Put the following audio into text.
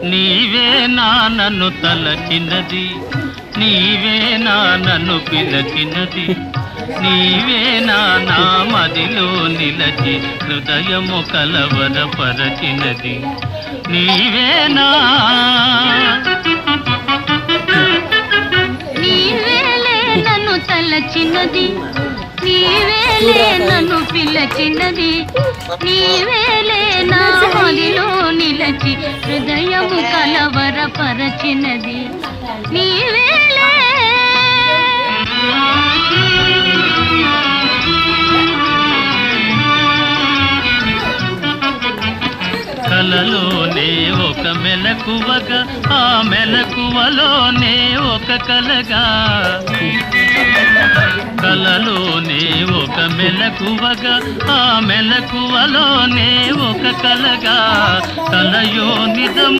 నీవే నా నన్ను తలచినది, నీవే నా నన్ను పిలచినది, నీవే నా మదిలో నిలచి హృదయము కలవరపరచినది, నీవేనా నీవేలే నన్ను తలచినది, నీవేలే నన్ను పిలచినది, నీవేలే నా మదిలో నిలచి హృదయము కలవరపరచినది, నీవేలే. కలలోనే ఒక మెలకువగా, ఆ మెలకువలోనే ఒక కలగా, కలలోనే ఒక మెలకువగా, ఆ మెలకువలోనే ఒక కలగా, కలయో నిజం